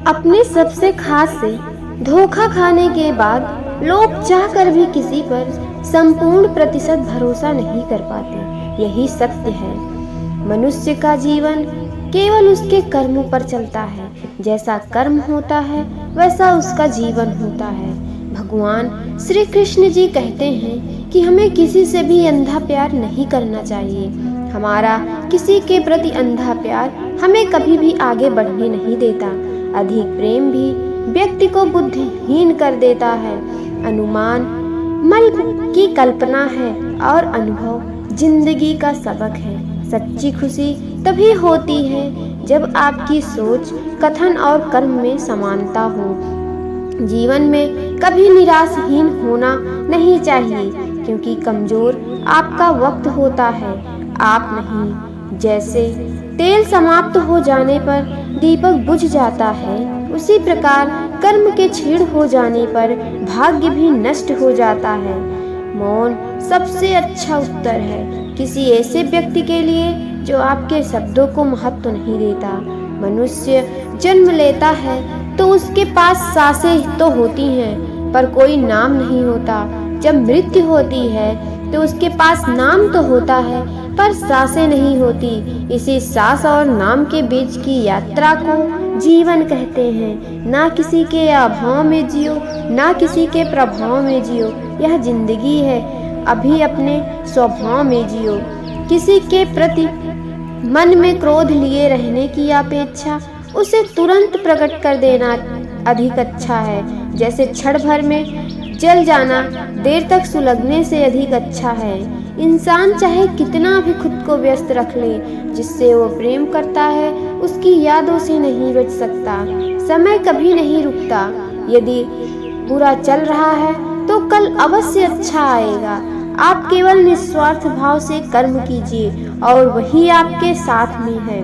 अपने सबसे खास से धोखा खाने के बाद लोग चाहकर भी किसी पर संपूर्ण प्रतिशत भरोसा नहीं कर पाते। यही सत्य है। मनुष्य का जीवन केवल उसके कर्मों पर चलता है। जैसा कर्म होता है वैसा उसका जीवन होता है। भगवान श्री कृष्ण जी कहते हैं कि हमें किसी से भी अंधा प्यार नहीं करना चाहिए। हमारा किसी के प्रति अंधा प्यार हमें कभी भी आगे बढ़ने नहीं देता। अधिक प्रेम भी व्यक्ति को बुद्धिहीन कर देता है। अनुमान मन की कल्पना है और अनुभव जिंदगी का सबक है। सच्ची खुशी तभी होती है जब आपकी सोच, कथन और कर्म में समानता हो। जीवन में कभी निराशहीन होना नहीं चाहिए, क्योंकि कमजोर आपका वक्त होता है, आप नहीं। जैसे तेल समाप्त हो जाने पर दीपक बुझ जाता है, उसी प्रकार कर्म के क्षीण हो जाने पर भाग्य भी नष्ट हो जाता है। मौन सबसे अच्छा उत्तर है किसी ऐसे व्यक्ति के लिए जो आपके शब्दों को महत्व नहीं देता। मनुष्य जन्म लेता है तो उसके पास सांसें तो होती हैं, पर कोई नाम नहीं होता। जब मृत्यु होती है तो उसके पास नाम तो होता है, पर सांसें नहीं होती। इसी सांस और नाम के बीच की यात्रा को जीवन कहते हैं। ना किसी के अभाव में जियो, ना किसी के प्रभाव में जियो। यह जिंदगी है, अभी अपने स्वभाव में जियो। किसी के प्रति मन में क्रोध लिए रहने की अपेक्षा उसे तुरंत प्रकट कर देना अधिक अच्छा है। जैसे क्षण भर में जल जाना देर तक सुलगने से अधिक अच्छा है। इंसान चाहे कितना भी खुद को व्यस्त रख ले, जिससे वो प्रेम करता है उसकी यादों से नहीं बच सकता। समय कभी नहीं रुकता। यदि बुरा चल रहा है तो कल अवश्य अच्छा आएगा। आप केवल निस्वार्थ भाव से कर्म कीजिए और वही आपके साथ में है।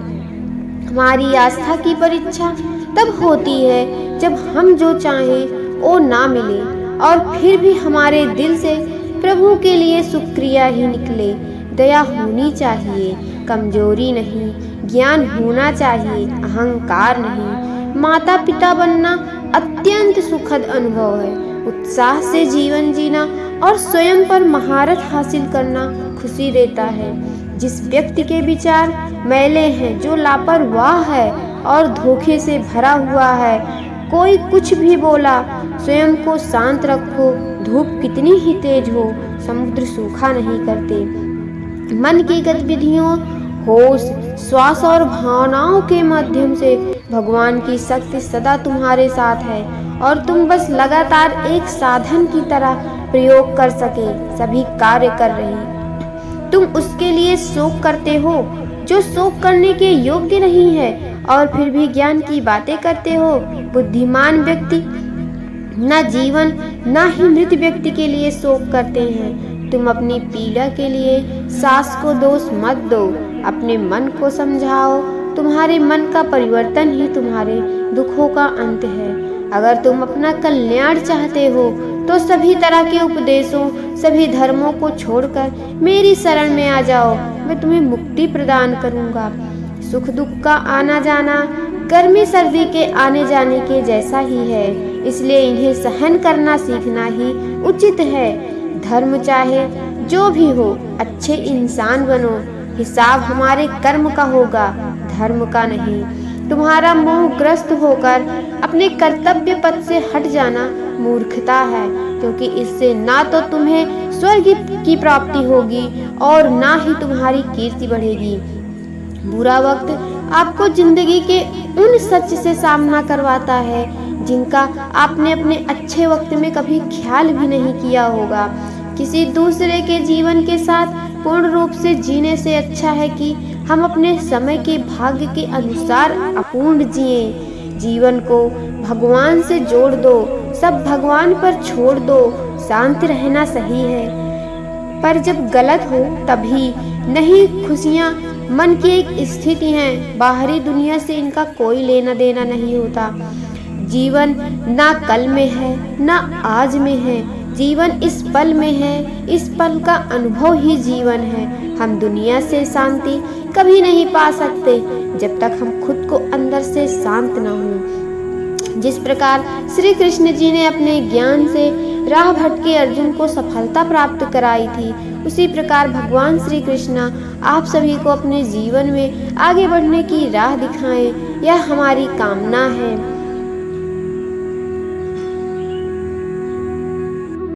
हमारी आस्था की परीक्षा तब होती है जब हम जो चाहें वो ना मिले और फिर भी हमारे दिल से प्रभु के लिए शुक्रिया ही निकले। दया होनी चाहिए, कमजोरी नहीं। ज्ञान होना चाहिए, अहंकार नहीं। माता पिता बनना अत्यंत सुखद अनुभव है। उत्साह से जीवन जीना और स्वयं पर महारत हासिल करना खुशी देता है। जिस व्यक्ति के विचार मैले हैं, जो लापरवाह है और धोखे से भरा हुआ है, कोई कुछ भी बोला, स्वयं को शांत रखो। धूप कितनी ही तेज हो, समुद्र सूखा नहीं करते। मन की गतिविधियों, होश, श्वास और भावनाओं के माध्यम से भगवान की शक्ति सदा तुम्हारे साथ है और तुम बस लगातार एक साधन की तरह प्रयोग कर सके सभी कार्य कर रही। तुम उसके लिए शोक करते हो जो शोक करने के योग्य नहीं है और फिर भी ज्ञान की बातें करते हो। बुद्धिमान व्यक्ति न जीवन न ही मृत व्यक्ति के लिए शोक करते हैं। तुम अपनी पीड़ा के लिए सास को दोष मत दो, अपने मन को समझाओ। तुम्हारे मन का परिवर्तन ही तुम्हारे दुखों का अंत है। अगर तुम अपना कल्याण चाहते हो तो सभी तरह के उपदेशों, सभी धर्मों को छोड़कर मेरी शरण में आ जाओ। मैं तुम्हें मुक्ति प्रदान करूंगा। सुख दुख का आना जाना गर्मी सर्दी के आने जाने के जैसा ही है, इसलिए इन्हें सहन करना सीखना ही उचित है। धर्म चाहे जो भी हो, अच्छे इंसान बनो। हिसाब हमारे कर्म का होगा, धर्म का नहीं। तुम्हारा मोहग्रस्त होकर अपने कर्तव्य पथ से हट जाना मूर्खता है, क्योंकि इससे ना तो तुम्हें स्वर्ग की प्राप्ति होगी और ना ही तुम्हारी कीर्ति बढ़ेगी। बुरा वक्त आपको जिंदगी के उन सच से सामना करवाता है जिनका आपने अपने अच्छे वक्त में कभी ख्याल भी नहीं किया होगा। किसी दूसरे के जीवन के साथ पूर्ण रूप से जीने से अच्छा है कि हम अपने समय के भाग्य के अनुसार अपूर्ण जिएं। जीवन को भगवान से जोड़ दो, सब भगवान पर छोड़ दो। शांत रहना सही है, पर जब गलत हो तभी नहीं। खुशियाँ मन की एक स्थिति है, बाहरी दुनिया से इनका कोई लेना देना नहीं होता। जीवन ना कल में है ना आज में है, जीवन इस पल में है। इस पल का अनुभव ही जीवन है। हम दुनिया से शांति कभी नहीं पा सकते जब तक हम खुद को अंदर से शांत ना हो। जिस प्रकार श्री कृष्ण जी ने अपने ज्ञान से राह भटके अर्जुन को सफलता प्राप्त कराई थी, उसी प्रकार भगवान श्री कृष्ण आप सभी को अपने जीवन में आगे बढ़ने की राह दिखाएं, यह हमारी कामना है।